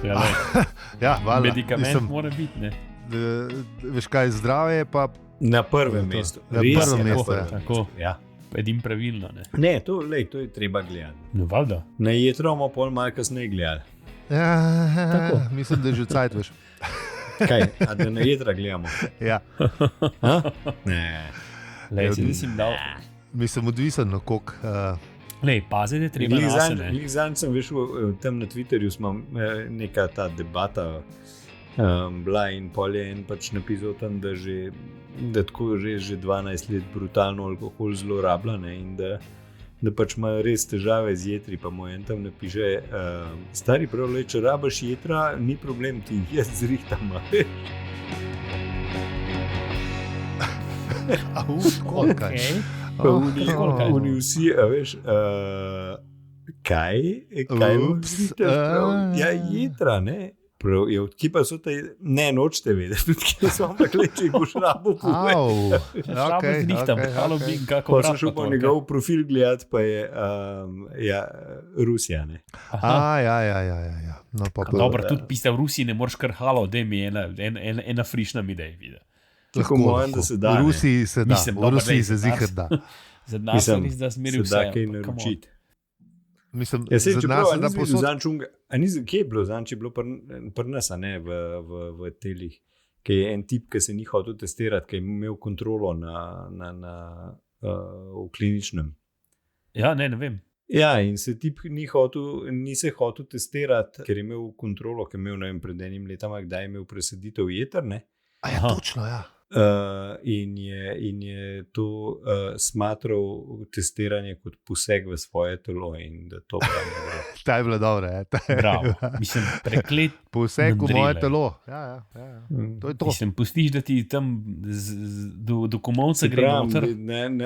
Ja, Ja, valjda. medikament mora biti, ne. Veš kaj, zdravje pa Na prvem mestu. Na Res prvem je, na mestu, prvem ja. Tako. Ja. Edim pravilno, ne. Ne, to je treba gledati. No, valjda. Na jetro bomo pol malo kasneje gledali. ja, mislim, da je že cajt, veš. Kaj, a da na jetra gledamo? Ja, Ha? Ne. Lej, si nisem dal. mislim, odvisen na koliko. Lej, pazi, da je treba nase, ne. Glih zanj sem veš, tam na Twitterju smo neka ta debata bila in pol je en pač napisal tam, da tako že 12 let brutalno alkohol zlorablja, ne, in da pač imajo res težave z jetri, pa mu en tam napiše, stari prav, le, če rabaš jetra, ni problem, ti jih jaz zrihtam. Tako, kaj. Okej. Oni vsi, a veš, kaj Ups, zrihtaš prav? Ja, jetra, ne? Prav, je, kje pa so te, ne, nočete vedeti, kje so, ampak le, če jih boš rabo povedal. Au, Šabo okej, zrihtam, okej, halo okej. bi, kako Pa brat sem šel pa po to, njegov profil gledati, pa je Rusija, ne? Aha. Ja. No, pa, Dobro, tudi piste v Rusiji ne moreš kar halo, da mi ena frišna mi da je videti. Tako mojem, da se da. V ne. Rusiji se da, Mislim, v dobro, Rusiji daj, se za nas. zihar da. Za nas Mislim, res, da smeri se vse. da kaj ampak come on. naročiti. Mislim, Ja, sej, za čeprav, nas a se da nisi videl posod. zančunga, kje je bilo zanč, je bilo pri nas, a ne, v telih, ki je en tip, ki se ni hotel testirati, ki je imel kontrolo v kliničnem. Ja, ne vem. Ja, in se tip ni se hotel testirati, ker je imel kontrolo, ki je imel, ne vem, pred enim letom, kdaj je imel presaditev jeter, ne? A ja, Aha. točno, ja. In je to smatral testiranje kot poseg v svoje telo in da to pravi. Ta je bila dobra, ja. Bravo. Mislim, preklet. Poseg v Mandrile. moje telo. Ja. To je to. Mislim, pustiš, da ti tam do komovca gre noter.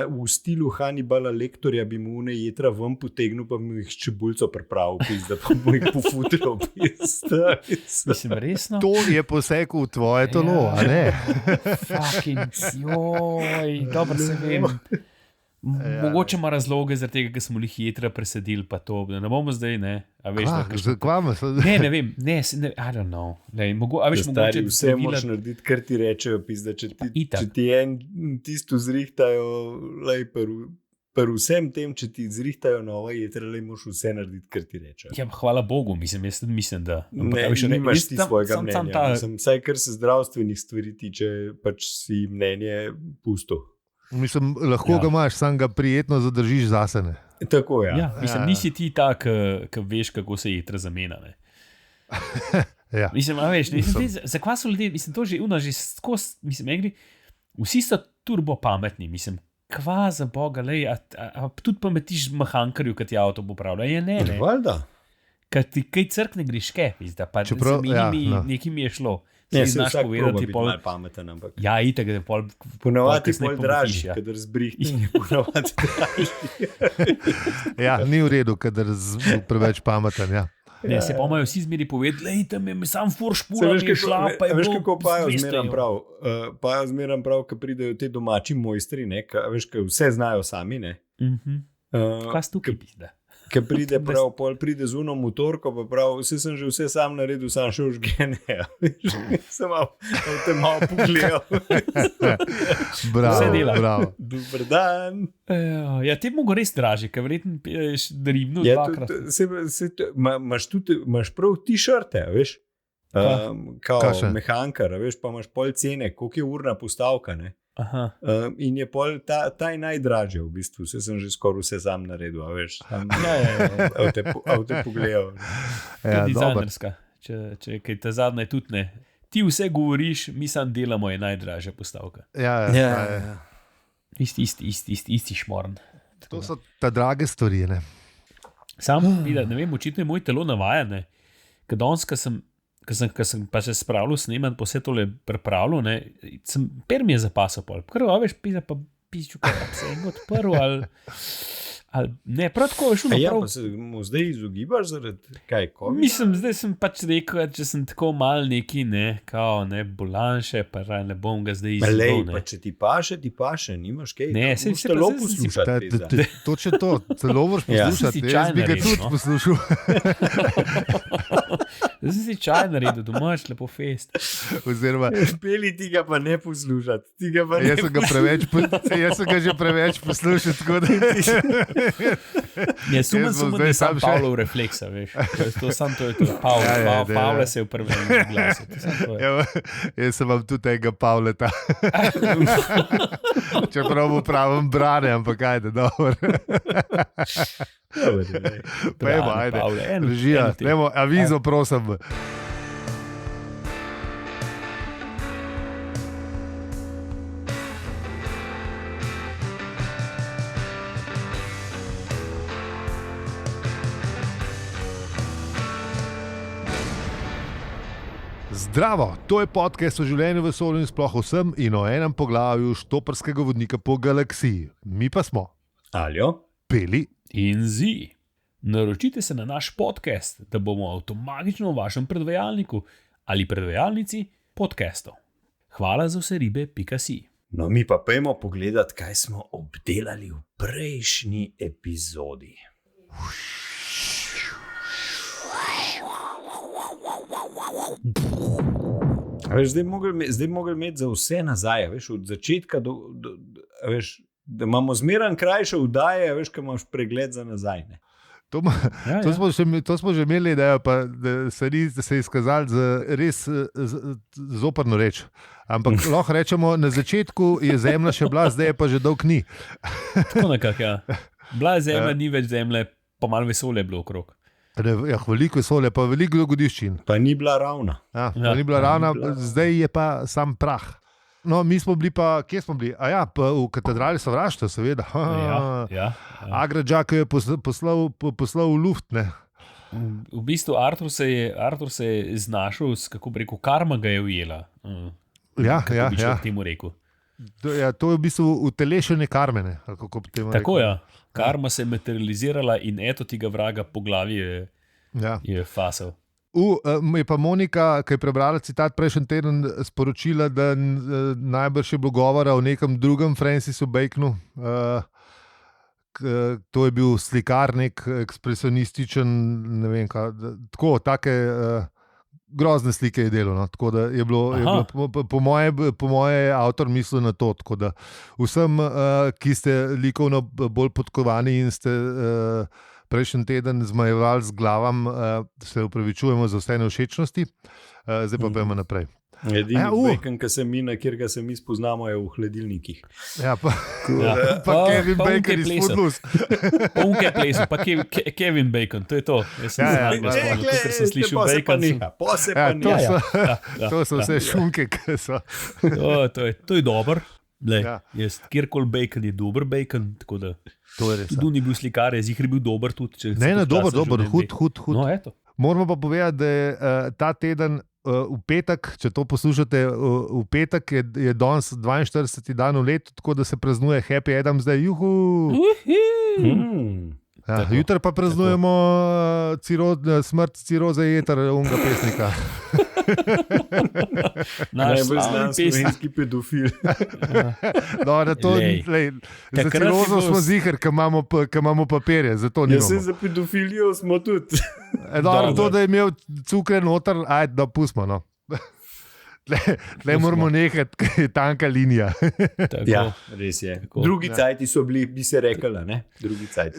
V stilu Hannibala Lektorja bi mu ne jetra ven potegnil, pa mu jih s čebulco pripravil, da pa mu jih pofutril. Mislim, resno. To je poseg v tvoje telo, Ja. a ne? Fucking, joj, dobro se vem. Mogoče ima razloge, zaradi tega, ker smo jih jetra presadili, pa to, da ne bomo zdaj, ne. A veš, da kakšno- Zakvama se. ne vem, ne, I don't know. Lej, a veš, Stari, mogoče vse zdravila- moraš narediti, kar ti rečejo, pizda, če Itak. ti tisto zrihtajo, lej, pri vsem tem, če ti zrihtajo nova jetra, lej, moraš vse narediti, kar ti rečejo. Ja, hvala Bogu, jaz tudi mislim, da. Ampak, Ne, a veš, nimaš jaz ti tam- svojega sam mnenja. ta- Mislim, vsaj kar se zdravstvenih stvari tiče, pač si mnenje pusto. Mislim, lahko Ja. ga imaš, sam ga prijetno zadržiš zase. Ne? Tako je. Ja, mislim, nisi ti tak, ki veš, kako se jetra zamenja. Ne. Ja. Mislim, a veš, zakaj so ljudje, mislim, to že unaži skozi, mislim, meni, vsi so turbo pametni, mislim, kva za boga, lej, a tudi pametiš mahankarju, ki ti avto popravlja, je ne, Valjda. kad ti kaj crkne greš, kaj, pizda, pa Čeprav, ja, no. nekaj mi je šlo. Ne, Si se znaš vsak povedati, proba biti pol, malo pameten, ampak ja, itak, da pol, ponavadi kasneje bolj pometiš, dražji, ja. kadar zbrihni, ponavadi dražji. Ja, ni v redu, kadar preveč pameten. Ja. ne, se pa imajo vsi zmeri povedati, lej, tam je sam furš Se pula, veš, mi je šla, pa je veš, bilo kako pajo 200 zmeram evrov. prav. Pajo zmeram prav, ko pridejo ti domači mojstri, ne, veš, ki vse znajo sami. Ne. Kaj si tukaj pizda? Ki pride prav, pol pride z uno motorko, pa prav, vse sam naredil, sam šel žgene. Sem malo pogledal. Vse Bravo, dela. bravo. Dober dan. Ja, te mogo res draži, ker verjetno piješ ribno Ja, dvakrat. imaš prav t-shirte, veš? Kao Kakšne? mehankar, veš, pa imaš pol cene, koliko je urna postavka. Ne? Aha. In je pol ta je najdražja v bistvu, vse sem že skoraj vse sam naredil, a veš. A te pogledal. Ja, dober. Dizajnerska, če kaj ta zadnja je tudi ne. Ti vse govoriš, mi sam delamo, je najdražja postavka. Ja. Isti šmorn. To so ta drage stvari. Ne? Sam, ne vem, očitno je moj telo navajane. Ker danes, ko sem pa se spravil sneman, pa vse tole pripravljal, ne, per mi je zapasal pol. Prvo, veš, pisa pa pišču, kaj pa se en odprl, ali Ali, ne, prav tako je šlo. Ja, pa se mu zdaj izogibaš zaradi kaj? COVID? Mislim, zdaj sem pač rekel, če sem tako mal neki, bolan še, pa ne bom ga zdaj Lej, izvedel. pa če ti paše, nimaš kaj. Ne, Kam saj boš se pa telo zdaj sem si- poslušati. Točno to, celo moraš Ja. poslušati. Si Jaz bi ga čaj tudi naredil, no. poslušal. Zdaj sem si čaj naredil, domač lepo fest. Oziroma, Peli ti ga pa ne poslušati. Ti ga pa ne jaz sem ga že preveč poslušal, tako da Ne, sumem, Jaz bom da zdaj je sam sam še- Pavlov refleksa, veš. To je to. Pavle se je v prvem glasu. Jaz sem vam tudi tega Pavleta. Čeprav mu pravim brane, ampak ajde, dobro. Pejmo, ajde. Režija, dajmo avizo, prosim. Zdravo, to je podcast o življenju, vesolju in sploh vsem in o enem poglavju štoparskega vodnika po galaksiji. Mi pa smo Aljo? Peli. In zi. Naročite se na naš podcast, da bomo avtomatično v vašem predvajalniku ali predvajalnici podcastov. Hvala za vse ribe.si. No, mi pa pojmo pogledat, kaj smo obdelali v prejšnji epizodi. A veš, zdaj mogli imeti za vse nazaj, a veš, od začetka a veš, da imamo zmeraj krajše vdaje, a veš, ko imaš pregled za nazaj. Ne? To smo že imeli, da se je izkazalo za res zoprno reč. Ampak lahko rečemo, na začetku je zemlja še bila, zdaj je pa že dolg ni. Tako nekako, ja. Bila je zemlja, ni več zemlje, pa malo vesolje je bilo okrog. Ja, veliko vesolja, pa veliko dogodiščin. Pa ni bila ravna. Ja, ni bila ravna, zdaj je pa sam prah. No, mi smo bili pa, kje smo bili? A ja, pa v katedrali sovraštva, seveda. Ja. Agradžak je poslal v luft, ne. V bistvu Artur se je znašel, kako bi rekel, karma ga je ujela. Kako bi človek temu rekel. To je v bistvu utelešenje karme, ne. Kako bi temu rekel. Tako ja. Karma se je materializirala in eto tega vraga po glavi je fasal. Je pa Monika, ki je prebrala citat prejšnji teden, sporočila, da najbrž je bilo govora o nekem drugem Francisu Baconu. To je bil slikar, nek ekspresionističen, ne vem kaj, take grozne slike je delal. No. Tako da je bilo po moje avtor mislil na to. Tako da vsem, ki ste likovno bolj podkovani in ste prejšnji teden zmajevali z glavam, se upravičujemo za vse nevšečnosti. Zdaj pa pojmo naprej. Edini bacon, kjer ga se mi spoznamo, je v hladilnikih. Ja, pa Kevin Bacon iz Footloose. Unke plesu, pa Kevin Bacon, to je to. Jaz sem spomnil, ker sem slišal Bacon. To so vse šunke, ki so. To je dober. Kjerkoli bacon je dober bacon, tako da tudi ni bil slikar, je zihar bil dober tudi. Ne, dober, hud. No, eto. Moramo pa povedati, da je ta teden v petek, če to poslušate, v petek je danes 42. dan v letu, tako da se praznuje Happy Adam zdaj, juhu. Jutri pa praznujemo smrt ciroze jeter, unga pesnika. Najbolj znan slovenski pedofil. Za cirozo smo zihar, ki imamo papirje. Jaz sem za pedofilijo smo tudi. To, da je imel cukre noter, ajde, da pustimo. No. Tle moramo nehati, ker je tanka linija. Ja, res je. Drugi cajti so bili, bi se rekla, ne? Drugi cajti.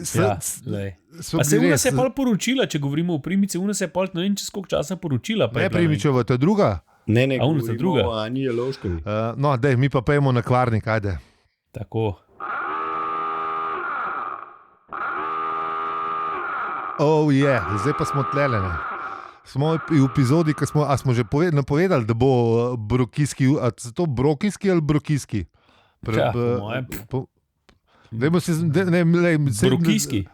Pa se Una se je pol poročila, če govorimo o Primici, Una se je pol, ne vem, čez koliko časa poročila. Ne, Primičeva, to je druga. Ne, govorimo o Ani Jelovškovi. No, dej, mi pa pejmo na Kvarnik, ajde. Tako. Zdaj pa smo tlele, ne. Smo v epizodi, smo že napovedali, da bo brokijski, to brokijski ali brokijski? Brokijski.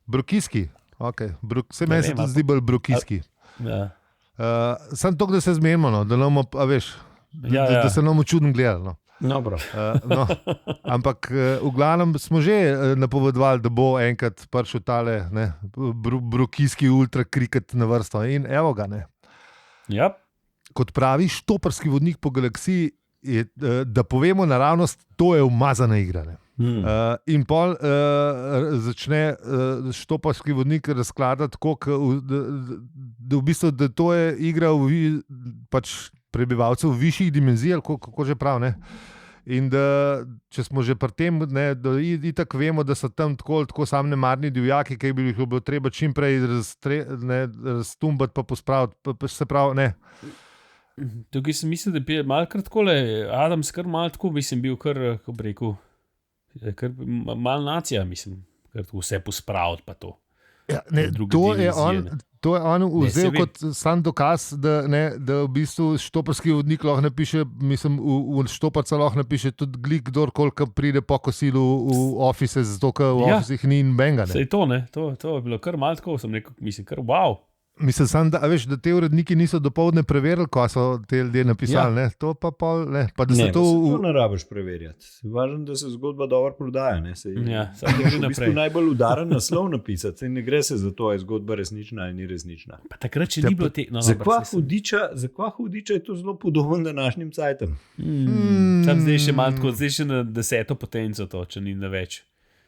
Brokijski, ok. Se meni se to zdi bolj brokijski. Samo to, da se zmenimo, no, da se nam čudno gledali. No. Dobro. No, ampak v glavnem smo že napovedovali, da bo enkrat prišel tale brokijski ultrakriket na vrsto. In evo ga. Ne. Ja. Kot pravi štoparski vodnik po galaksiji, je, da povemo naravnost, to je umazana igra. Ne. In pol začne štoparski vodnik razkladati, da v bistvu da to je igra pač prebivalcev v višjih dimenzijah, kako že prav. Ne? In da, če smo že pri tem, ne, da itak vemo, da so tam tako sam nemarni divjaki, ki bi jih bilo treba čim prej raztumbati pa pospraviti, se pravi, ne. Tukaj sem mislil, da bi malo kratkole, Adams kar malo tako, mislim, bil kar, kako bi rekel, kar malo nacija, mislim, kar vse pospraviti pa to. Ja, ne, to je on vzel kot sam dokaz, da v bistvu štoparski vodnik lahko napiše, mislim, v štoparca lahko napiše tudi glik, kdorkoli pride po kosilu v office, zato ker v officih ni benga. Sej to, ne, to je bilo kar malo tako, sem rekel, mislim, kar wow. Mislim sam, da te uredniki niso dopoldne preverili, ko so te ljudje napisali, ne, to pa pol, ne. Pa da ne, to ne rabiš preverjati. Važno, da se zgodba dobro prodaja, ne. Ja, v bistvu najbolj udaren naslov napisati, ne gre se za to, je zgodba resnična ali ni resnična. Pa takrat, če ni bilo te... No, za kva hudiča je to zelo podoben današnjim cajtom. Tam zdaj še malo tako, zdaj še na 10. potenco to, če ni na več.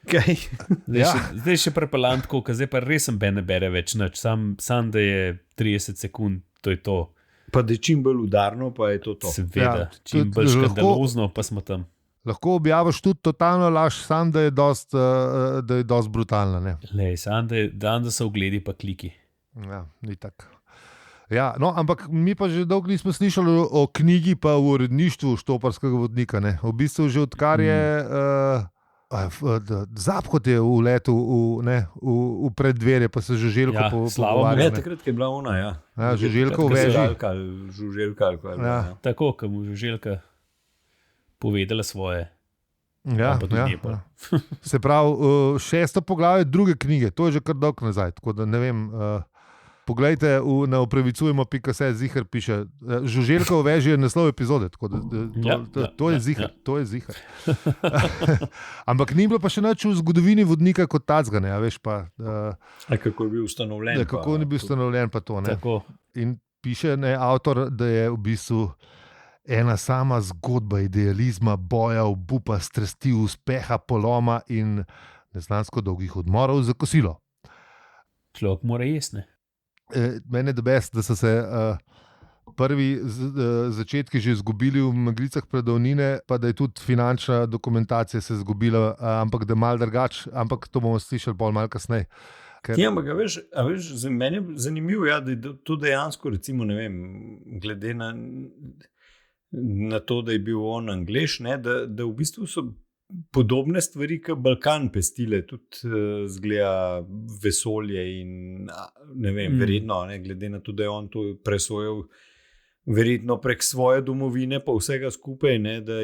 Okay. Zdaj še prepelant tako, ker zdaj pa res ne bere več nič, sam da je 30 sekund, to je to. Pa da je čim bolj udarno, pa je to. Seveda, čim bolj škandalozno, pa smo tam. Lahko objaviš tudi totalno laž, sam da je dost brutalna. Ne? Lej, sam da so ogledi pa kliki. Ja, ni tako. Ja, no, ampak mi pa že dolgo nismo slišali o knjigi pa v uredništvu štoparskega vodnika. Ne? V bistvu že odkar je... Zaphod je uletel v preddverje, pa se Žuželjko pogovarja. Ja, takrat je bila ona, ja. Žuželjko v veži. Žuželjka. Tako, ko mu Žuželjka povedala svoje. Ja. Se pravi, 6. poglavje 2. knjige, to je že kar dolgo nazaj, tako da ne vem... Poglejte, na opravičujemo.se zihar piše, Žuželjko v veži je naslov epizode, tako da to je zihar, to je zihar. Ampak ni bilo pa še nič v zgodovini vodnika kot tacga, ne, a veš pa... kako je bil ustanovljen. Kako ni bil ustanovljen pa to, ne. Tako. In piše avtor, da je v bistvu ena sama zgodba idealizma, boja, obupa, strasti, uspeha, poloma in neznansko dolgih odmorov za kosilo. Človek mora jesti, ne. Mene je best, da so se prvi začetki že izgubili v Meglicah predavnine, pa da je tudi finančna dokumentacija se izgubila, ampak da je malo drugače, ampak to bomo slišali bolj malo kasneje. Ja, ampak veš, za mene je zanimivo, ja, da je to dejansko, recimo, ne vem, glede na to, da je bil on Anglež, ne, da v bistvu so podobne stvari, kot Balkan pestile, tudi zgleda vesolje in ne vem, verjetno, ne, glede na to, da je on to presojal verjetno prek svoje domovine, pa vsega skupaj, ne, da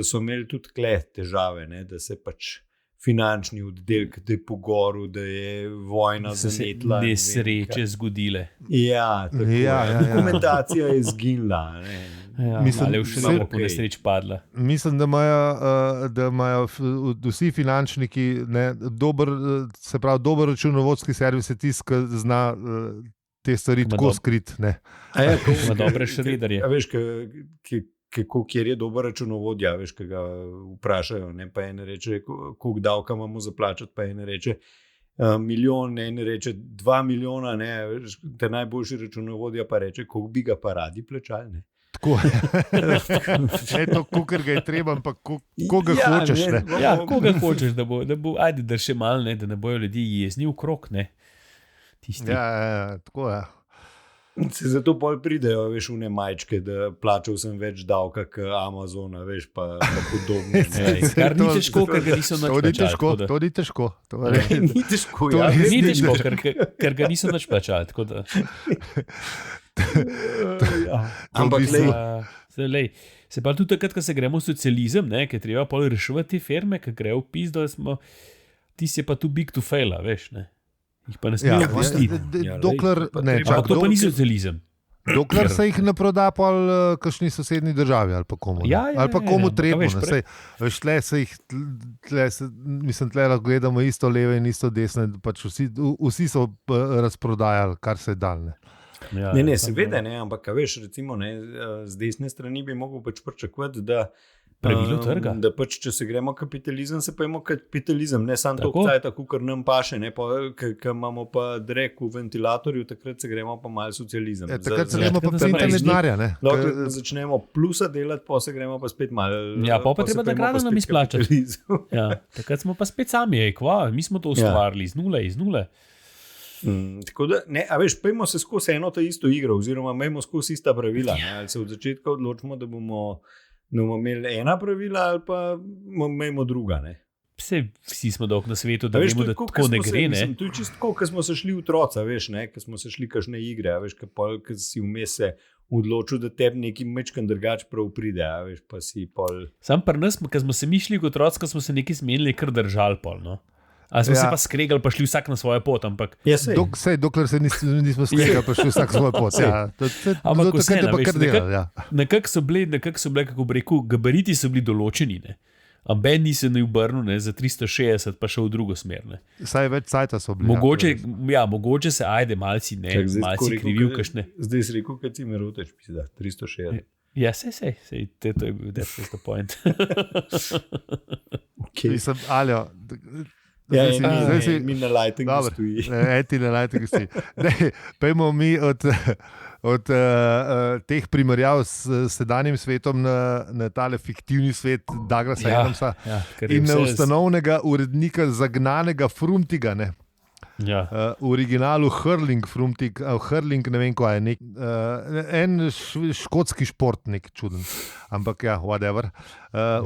so imeli tudi tle težave, ne, da se pač finančni oddelek, da je po goru, da je vojna zanetla. Nesreče zgodile. Ja, tako dokumentacija je zginila, ne. Ja, ali je še po nesreč padla. Mislim, da imajo vsi finančniki dober računovodski servis, je tisti, ki zna te stvari tako skriti. Ima dobre šrederje. Veš, kjer je dober računovodja, veš, ki ga vprašajo, ne, pa ene reče, koliko davka imamo za plačati, pa ene reče milijon, ene reče 2 milijona, ne, veš, te najboljši računovodja pa reče, koliko bi ga pa radi plačali, ne. Tako je. To, kolikor ga je treba, ampak koga hočeš. Ja, koga hočeš, da bo, ajde, da še malo, ne, da ne bojo ljudi jezni v krog, ne. Tisti. Ja, tako je. Se zato pol pridejo, veš, v ne majčke, da plačal sem več davka k Amazona, veš, pa podobno. Kar ni težko, ker ga niso nič plačali. To ni težko. Ni težko, ja. Ni težko, ker ga niso nič plačali, tako da... Ampak lej, se pa tudi takrat, ko se gremo v socializem, ne, ker treba pol reševati te firme, ker grejo v pizdo, ti si pa tu big to fail, veš, ne. Jih pa ne smejo pustiti. Dokler... Ampak to pa ni socializem. Dokler se jih ne proda pol kakšni sosednji državi ali pa komu. Ali pa komu treba. Veš, tle se jih, mislim, tle lahko gledamo isto leve in isto desne, pač vsi so razprodajali, kar se je dal. Ne, seveda ne, ampak veš, recimo, ne, z desne strani bi mogel pač pričakovati, da pravilo trga. Da pač, če se gremo kapitalizem, se pa imamo kapitalizem, ne samo to, tako kar nam paše, ker imamo pa drek v ventilatorju, takrat se gremo pa malo socializem. Takrat se gremo pa pitanje denarja. Dokler začnemo plusa delati, pa se gremo pa spet malo. Ja, pa treba da grada nam izplačati. Ja, takrat smo pa spet sami, mi smo to ustvarili iz nule. Tako da, ne, a veš, pojmo se skozi eno ta isto igro, oziroma imamo skozi ista pravila. Ali se od začetka odločimo, da bomo imeli ena pravila ali pa imamo druga. Vsi smo dolg na svetu, da vemo, da tako ne gre. Mislim, to je čisto tako, ko smo se šli v troca, veš, ko smo se šli kakšne igre, veš, ko si vmes se odločil, da tebi neki mečkan drugač prav pride, veš, pa si pol. Sam pri nas, ko smo se mi šli kot troca, smo se neki zmenili, kar držali pol, no. Ali smo se pa skregali, pa šli vsak na svojo pot, ampak... Dokler se nismo skregali, pa šli vsak na svojo pot. Ampak vseeno, nekako so bili, kako bi rekel, gabariti so bili določeni, ne. A Ben ni se ne obrnil za 360, pa šel v drugo smer. Ne. Saj več cajta so bili. Mogoče se ajde malci krivil kakšne. Zdaj si rekel, kaj ti me roteš, pisi da, 360. Ja, sej, to je bil, that's the point. Mislim, Aljo... Mi na lightingu stoji. Ti na lightingu stoji. Pejmo mi od teh primerjav s sedanjim svetom na tale fiktivni svet Douglasa Adamsa in na ustanovnega urednika zagnanega Frumtiga. Ja. V originalu Hurling Frumtig, Hurling ne vem kaj je, en škotski športnik, čuden, ampak ja, whatever.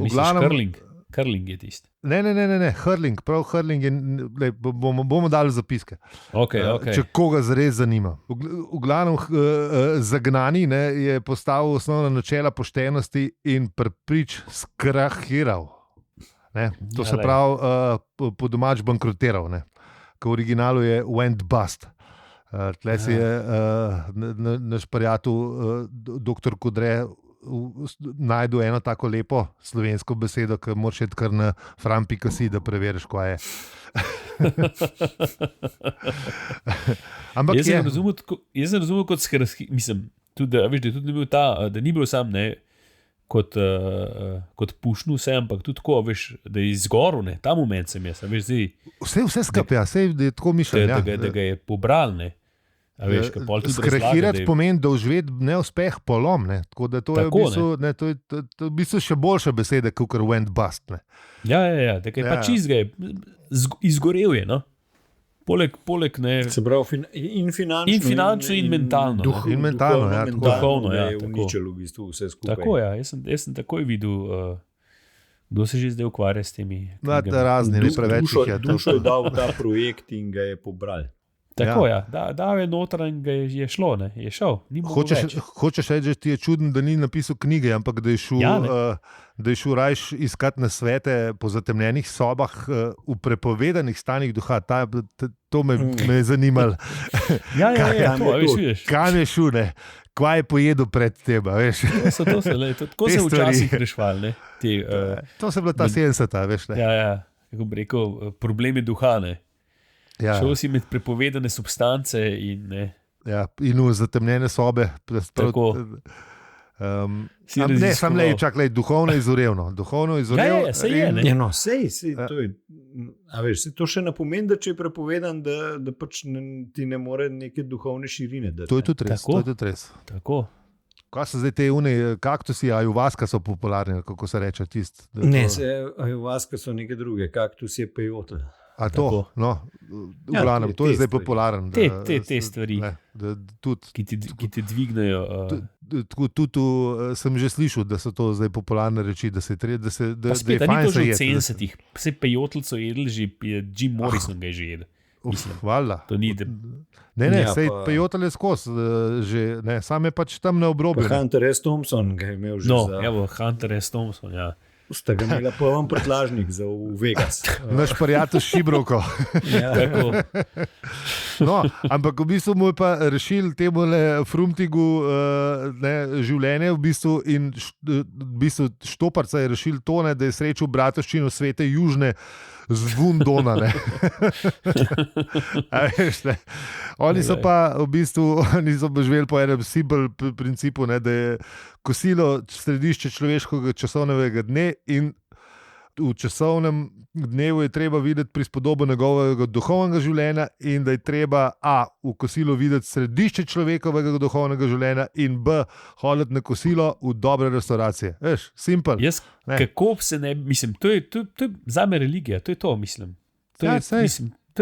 Misliš Hurling je tisti? Ne, Hurling, prav Hurling je, bomo dali zapiske. Okay. Če koga zares zanima. V glavnem zagnani je postavil osnovna načela poštenosti in preprič skrahiral. To se pravi po domač bankrotiral. Ko v originalu je went bust. Tle si je naš prijatelj doktor Kodre najdu eno tako lepo slovensko besedo, ki moraš iti kar na fran.si, da preveriš, kaj je. Ampak jaz sem razumel kot skrski, mislim, tudi, da je tudi bil ta, da ni bil sam kot pušnu vse, ampak tudi tako, veš, da je izgoril, ta moment sem jaz, veš, zdaj. Vse skupaj, da je tako mišljen. Da ga je pobral, Skrahirati pomeni doživeti neuspeh, polom. Tako da to je v bistvu še boljša beseda, kot went bust. Ja, da je pač izgorel je. No? Poleg ne. Se pravi, in finančno, in mentalno. Duhovno je uničilo v bistvu vse skupaj. Tako je, jaz sem takoj videl, kdo se že zdaj ukvarja s temi. Razni, ne preveč. Dušo je dal ta projekt in ga je pobral. Tako je, dal je noter in ga je šlo, je šel. Hočeš reči, da ti je čudno, da ni napisal knjige, ampak da je šel rajš iskati na svete po zatemnjenih sobah v prepovedanih stanjih duha. To me je zanimalo. Kam je šel, kva je pojedel pred teba, veš. Tako se včasih rešvali. To se je bila ta 70-ta, veš. Ja, kako bi rekel, problemi duha, ne. Ja. Šel si med prepovedane substance in ne. Ja, in v zatemnjene sobe. Tako. Ne, sam lej, čakaj, duhovno izorevno. Ja, sej je, ne. To je, a veš, to še ne pomeni, da če je prepovedan, da pač ti ne more neke duhovne širine dati. To je tudi res. Tako. Kaj so zdaj te kaktusi, ajuvaska so popularni, kako se reče tist? Ajuvaska so neke druge, kaktus je peyote. A to, no, v glavnem, to je zdaj popularen. Te stvari, ki ti dvignejo. Tudi sem že slišal, da so to zdaj popularne reči, da se je fajn se jedeti. V 70-ih, vse pejotl so jedli, že Jim Morrison ga je že jedel. Hvala. Ne, sej pejotl je skos, sam je pač tam na obrobju. Hunter S. Thompson ga je imel že Hunter S. Thompson, ja. Sta ga imela poln prtlažnik za v Vegas. Naš prijatelj Šibrovko. Ja. No, ampak v bistvu mu je pa rešil temu Frumtigu življenje v bistvu in v bistvu Štoparca je rešil to, da je srečal bratovščino Svete Južne z Vundona. Oni so pa v bistvu živeli po enem simpel principu, da je kosilo središče človeškega časovnega dne in v časovnem dnevu je treba videti prispodobo njegovega duhovnega življenja in da je treba v kosilu videti središče človekovega duhovnega življenja in hoditi na kosilo v dobre restauracije. Veš, simpel. Kako se ne, mislim, to je zame religija, to je to, mislim. To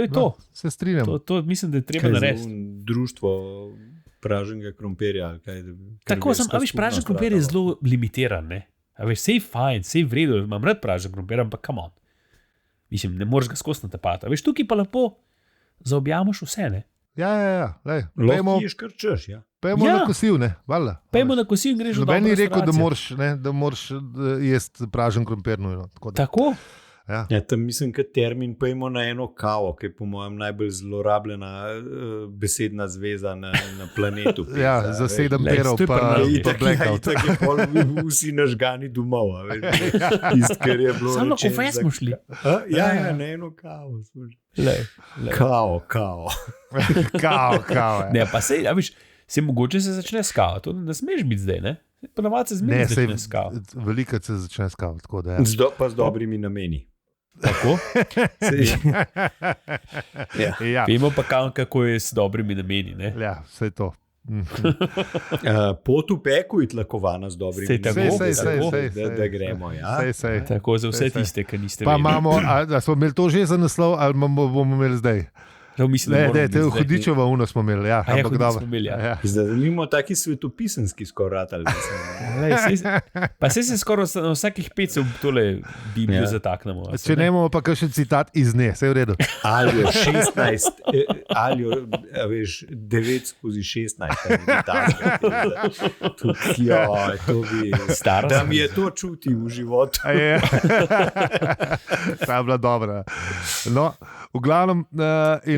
je to. Se strinjam. To mislim, da je treba narediti. Društvo praženega krompirja. Tako sem, a veš, pražen krompir je zelo limitiran, ne? A veš, sej fajn, sej v redu, imam rad pražen krompir, ampak come on. Mislim, ne moreš ga skozi natapati. A veš, tukaj pa lepo zaobjamaš vse, ne? Ja. Lahko ješ kar češ, ja. Pejmo na kosil, ne? Valjda. Pejmo na kosil in greš v dobro restauracijo. Noben ni rekel, da moraš jesti pražen krompir. Tako? Ja, tam mislim, da termin pojmo na eno kavo, ki je po mojem najbolj zlorabljena besedna zveza na planetu. Ja, za 7 perov pa blackout. Tako je vsi nažgani domov. Ker je bilo samo na kofe smo šli. Ja, na eno kavo smo šli. Kavo. Kao. Ja. Ne, pa sej, a veš, mogoče se začne s kavo, to ne smeš biti zdaj, ne? Ponavadi se zmeraj začne s kavo. Veliko se začne s kavo, tako da je. Pa z dobrimi nameni. Tako? Ja. Vemo pa kako je s dobrimi nameni, ne? Ja, vse to. Pot v peku je tlakovana z dobrimi nameni. Da gremo, ja. Tako za vse tiste, ki niste pa imamo, da smo imeli to že za naslov, ali bomo imeli zdaj? Ne, te Hudičeva uno smo imeli, ja. Zdaj imamo taki svetopisanski skoraj. Pa se skoraj na vsakih 5 se v tole Biblijo zataknemo. Če ne imamo pa kakšen citat iz nje, vse je v redu. Ali 16, ali 9/16. To bi staro. Da mi je to čuti v životu. Ta je bila dobra. No, v glavnem...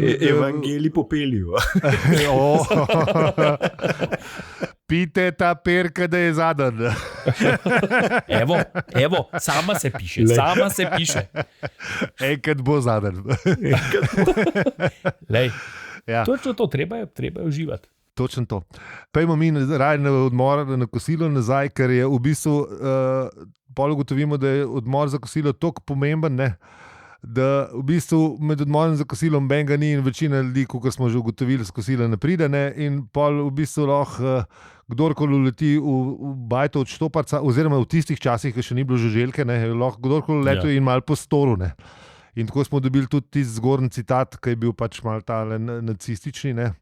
Evangelij popeljivo. Pite ta perka, da je zadan. Evo, sama se piše. Enkrat bo zadan. Točno to, treba je uživati. Točno to. Pejmo mi raje na odmor, na kosilo nazaj, ker je v bistvu, pol ugotovimo, da je odmor za kosilo toliko pomemben, ne? Da v bistvu med odmorom za kosilom benga ni in večina ljudi, kot smo že ugotovili, z kosila ne pride, ne? In pol v bistvu lahko kdorkoli uleti v bajto od Štoparca, oziroma v tistih časih, ki še ni bilo žuželke, lahko kdorkoli uleti in malo po storu. Ne? In tako smo dobili tudi tisti zgornji citat, ki je bil pač malo tale nacistični. Ne?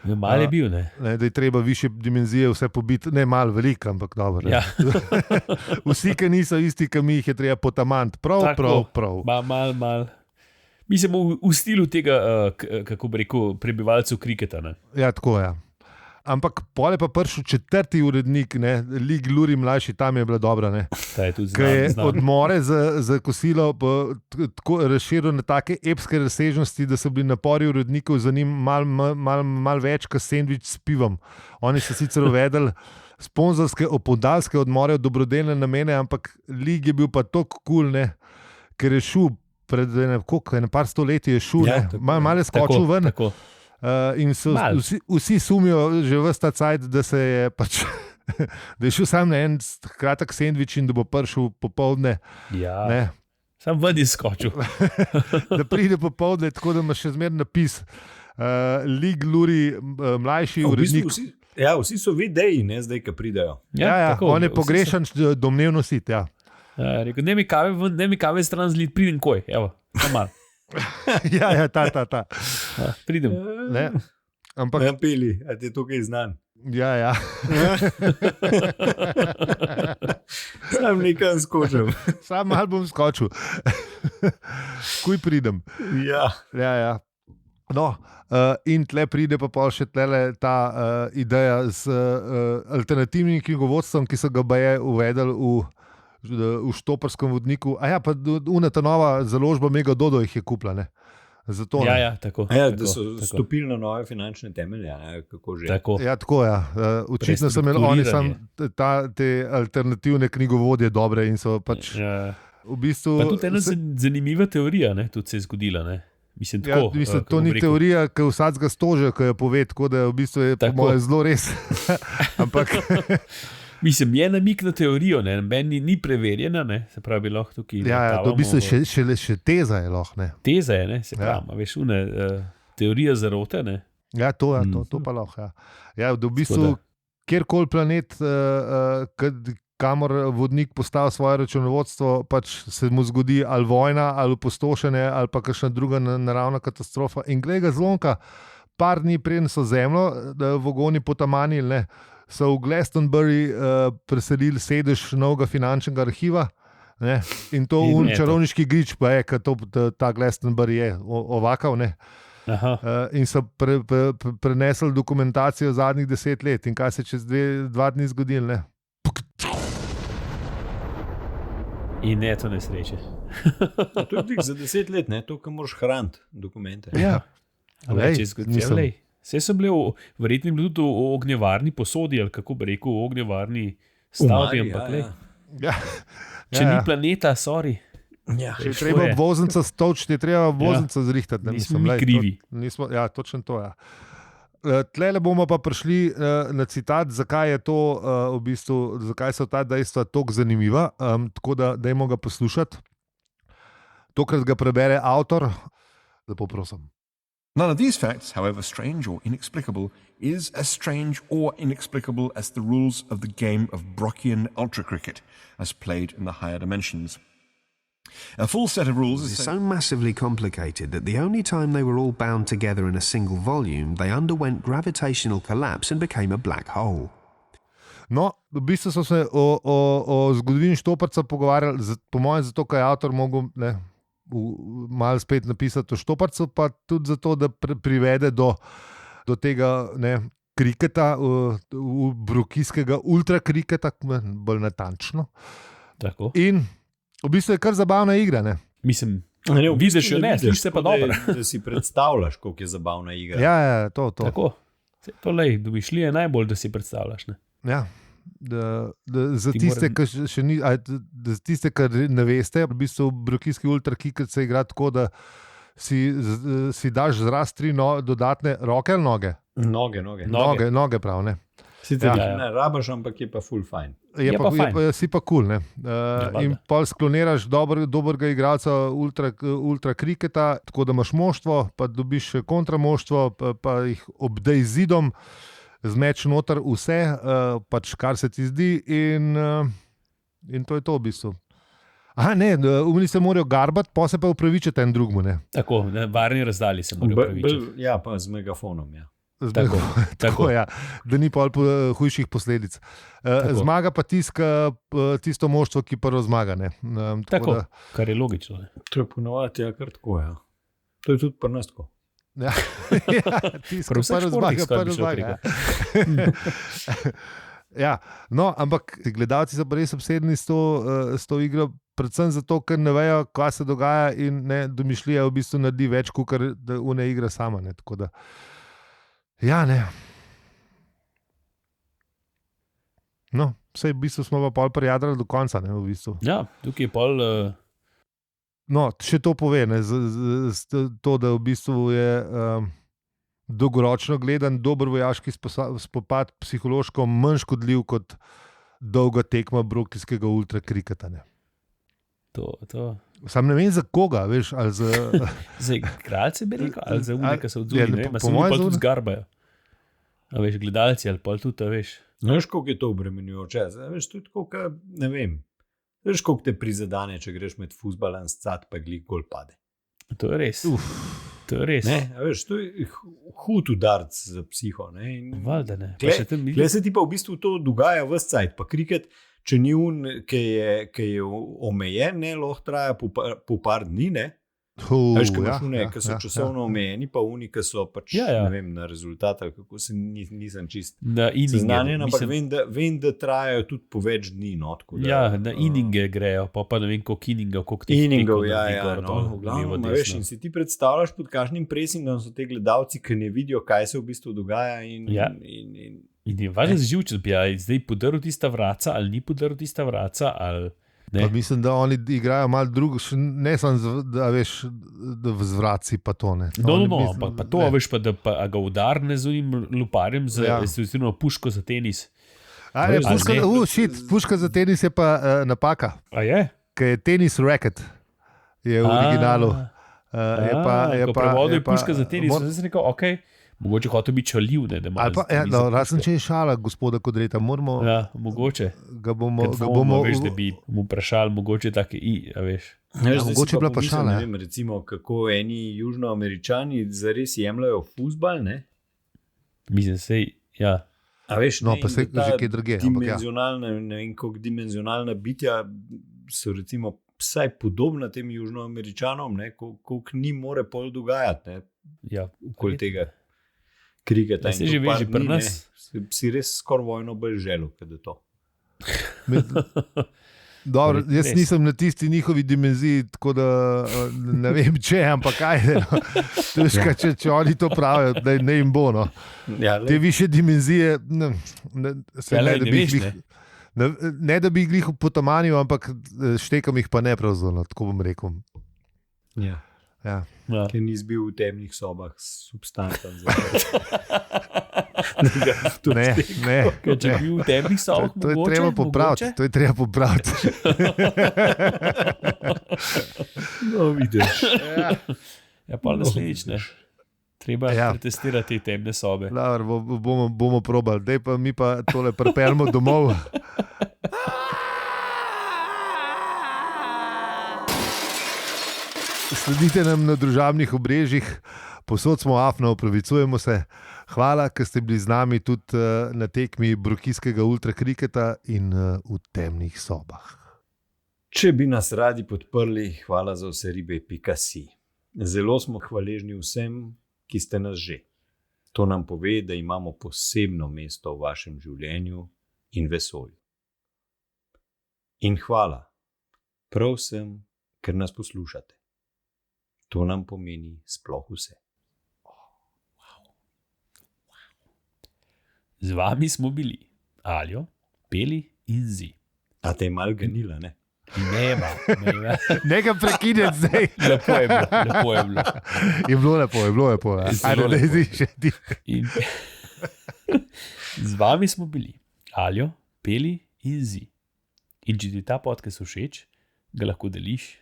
Malo je bil, ne? Da je treba višje dimenzije vse pobiti, ne malo veliko, ampak dobro. Ja. Vsi, ki niso isti, ki mi jih je treba potamant. Prav. Mal. Mi smo v stilu tega, kako bi rekel, prebivalcev kriketa. Ne? Ja, tako je. Ja. Ampak pol je pa prišel 4. urednik, Lig Luri mlajši, tam je bila dobra. Ki je odmore za kosilo tako razširil na take epske razsežnosti, da so bili napori urednikov za njim mal več kot sendvič s pivom. Oni so sicer uvedli sponzorske opodalske odmore v dobrodelne namene, ampak Lig je bil pa tako kul, ker je šel pred par stoletji, je šel, malo je skočil ven. Tako. In so vsi sumijo že ves ta cajt, da se je pač da je šel sam na en kratek sendvič in da bo prišel popoldne. Ja, sam ven izskočil. Da pride popoldne, tako da ima še zmeraj napis Lig Luri mlajši urednik. Vsi so videji, zdaj, ki pridejo. Tako, on je pogrešan domnevno sit. Rekel, ne mi kave stran zlid, pridem koj, evo, samo malo. Ta. Pridem. Ampak pili, a ti je tukaj znan. Ja. Sam nekaj skočil. Sam malo bom skočil. Kuj pridem. Ja. No, in tle pride pa še ta ideja z alternativnim knjigovodstvom, ki so ga baje uvedli v v štoparskem vodniku. A ja, pa ta nova založba Mega Dodo jih je kupila, ne. Zato, ne. Ja, tako. Da so stopili na nove finančne temelje, kako že. Tako. Ja, tako ja. Očitno so imeli oni sam te alternativne knjigovodje dobre in so pač v bistvu... Pa tudi ena zanimiva teorija, ne, tudi se je zgodila, ne. Mislim, tako, mislim, to ni teorija, ki vsakega stože, ki jo pove, tako da v bistvu je po moje zelo res. Ampak... Mislim, je namik na teorijo, ne, meni ni preverjena, ne, se pravi, lahko tukaj... Ja, to v bistvu še teza je lahko, ne. Teza je, ne, se pravi, veš, teorija zarote, ne. Ja, to pa lahko, ja. Ja, v bistvu, kjerkoli planet, kamor vodnik postavi svoje računovodstvo, pač se mu zgodi ali vojna, ali opustošenje, ali pa kakšna druga naravna katastrofa. In glej ga zlomka, par dni preden so zemljo vogoni potamanili, ne, so v Glastonbury preselili sedež novega finančnega arhiva, ne, in to čarovniški grič pa je, ker ta Glastonbury je ovakav, ne. In so prenesli dokumentacijo zadnjih 10 let in kaj se čez 2 dni zgodilo, ne. In ne to nesreče. To je za 10 let, ne, to, kar moraš hraniti dokumente. Ja. Vse so bile, verjetno bili tudi v ognjevarni posodi, ali kako bi rekel, v ognjevarni stavbi, ampak če ni planeta, sorry. Ja. Če je treba obvoznica stočiti, je treba obvoznica zrihtati. Nismo mi krivi. Ja, točno to, ja. Tlele bomo pa prišli na citat, zakaj je to v bistvu, zakaj so ta dejstva toliko zanimiva, tako da dajmo ga poslušati. Tokrat ga prebere avtor, lepo prosim. None of these facts, however strange or inexplicable, is as strange or inexplicable as the rules of the game of Brockian ultra cricket, as played in the higher dimensions. A full set of rules is so massively complicated that the only time they were all bound together in a single volume, they underwent gravitational collapse and became a black hole. No, v bistvu so se o zgodovini Štoparca pogovarjali, po mojem, zato, ker je avtor mogel malo spet napisati o Štoparcu, pa tudi zato, da privede do tega, ne, kriketa, brokijskega ultrakriketa, bolj natančno. Tako. In v bistvu je kar zabavna igra, ne. Mislim, vidiš jo ne, sliši se pa dobro. Da si predstavljaš, koliko je zabavna igra. Ja, to. Tako. To domišljije je najbolj, da si predstavljaš, ne. Ja. Za tiste, ki še ni, za tiste, ki ne veste, v bistvu brokijski ultrakrikет se igra tako, da si daš zraz 3 dodatne roke ali noge? Noge prav, ne. Sicer ne rabaš, ampak je pa full fajn. Si pa cool, ne. In pol skloniraš dobrega igralca ultrakriketa, tako da imaš moštvo, pa dobiš kontramoštvo, pa jih obdej zidom, zmeč noter vse, pač kar se ti zdi in to je to v bistvu. Aha, ne, umili se morajo garbati, pa se pa upravičiti en drugmu, ne. Tako, na varni razdalji se morajo upravičiti. Ja, pa z megafonom, ja. Tako, ja, da ni pol hujših posledic. Zmaga pa tisto moštvo, ki prvo zmaga, ne. Tako, kar je logično, ne. To je ponovati, kar tako, ja. To je tudi pri nas tako. Ja, tisto prvo zmaga. Ja, no, ampak gledalci so pa res obsedeni s to igro, predvsem zato, ker ne vejo, kaj se dogaja in ne domišljija v bistvu naredi več, kot da une igra sama, ne, tako da ja, ne. No, vsej v bistvu smo pa pol prijadrali do konca, ne, v bistvu. Ja, tukaj je pol... No, še to pove, ne, to, da v bistvu je dolgoročno gledan dober vojaški spopad psihološko manj škodljiv kot dolga tekma brokijskega ultrakriketa, ne. To. Sam ne vem za koga, veš, ali za... Za igralce bi rekel, ali za une, ki so odzuli, ne vem, se oni pa tudi zgarbajo. A veš, gledalci ali pa tudi, veš. Veš, koliko je to obremenjujoče, veš, tudi koliko, ne vem, veš, koliko te prizadane, če greš med fuzbalom scat, pa glik gol pade. To je res. To je res. Ne, veš, to je hud udarc za psiho, ne. Valjda ne. Tle se ti pa v bistvu to dogaja ves cajt, pa kriket, če ni ki je omejen, ne, lahko traja po par dni, ne. Veš, ki imaš une, ki so časovno omejeni, pa oni, ki so pač, ne vem, na rezultat, ali kako se nisem čist seznanjen, ampak vem, da trajajo tudi po več dni. No, na inninge grejo, pa ne vem, koliko inningov, koliko teh inningov, v glavnem, veš, in si ti predstavljaš, pod kakšnim presingom so te gledalci, ki ne vidijo, kaj se v bistvu dogaja in je važno živčen, bi zdaj podaril tista vraca, ali ni podaril tista vraca, ali mislim, da oni igrajo malo drugo, ne samo, da veš, da v zvraci pa to ne. Pa to, veš, pa da ga udarne z unim luparjem, z puško za tenis. Puška za tenis je pa napaka. A je? Ker je tenis racket, je v originalu. Ko prevodu je puška za tenis, sem se rekel, okej. Mogoče hotel biti čaljiv, da malo. Razen če je šala, gospoda Kodreta, moramo. Ja, mogoče. Ga bomo veš, da bi mu vprašali, mogoče take veš. Mogoče bila pa šala. Ne vem, recimo, kako eni južnoameričani zares jemljajo fuzbal, ne? Mislim, sej, ja. A veš, no, pa se že kaj druge. Dimenzionalna, ne vem, koliko dimenzionalna bitja so recimo vsaj podobna tem južnoameričanom, ne? Koliko njim more pol dogajati, ne? Ja, okoli tega. Kriketa in že veži pri nas. Si res skoraj vojno bolj želel, kot je to. Dobro, jaz nisem na tisti njihovi dimenziji, tako da ne vem, če, ampak kaj je. No. Če oni to pravijo, da ne jim bo. No. Te više dimenzije, ne da bi jih glih potomanil, ampak štekam jih pa ne pravzaprav, tako bom rekel. Ja. Ker ni zbil v temnih sobah substantan. Ne. Če bi bil v temnih sobah, to je treba popraviti. To je treba popraviti. No, vidiš. Ja, pa naslednjič, ne. Treba pretestirati temne sobe. Bomo probali. Dej pa mi pa tole pripeljemo domov. Sledite nam na družabnih obrežjih, posod smo afno, opravičujemo se. Hvala, ker ste bili z nami tudi na tekmi brokijskega ultrakriketa in v temnih sobah. Če bi nas radi podprli, hvala za vse ribe.si. Zelo smo hvaležni vsem, ki ste nas že. To nam pove, da imamo posebno mesto v vašem življenju in vesolju. In hvala prav vsem, ker nas poslušate. To nam pomeni sploh vse. Z vami smo bili Aljo, Peli in Zi. A te je malo ganila, ne? Nema. Nekaj prekinjati zdaj. Lepo je bilo. Je bilo lepo. Ajde, da izdi še ti. Z vami smo bili Aljo, Peli in Zi. In če ti ta podcast všeč, ga lahko deliš,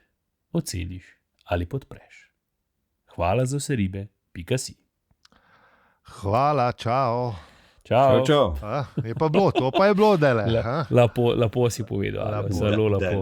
oceniš ali podpreš. Hvala za vse ribe.si. Hvala, čau. Čau. Je pa bilo, to pa je bilo dele. Lepo si povedal, zelo lepo.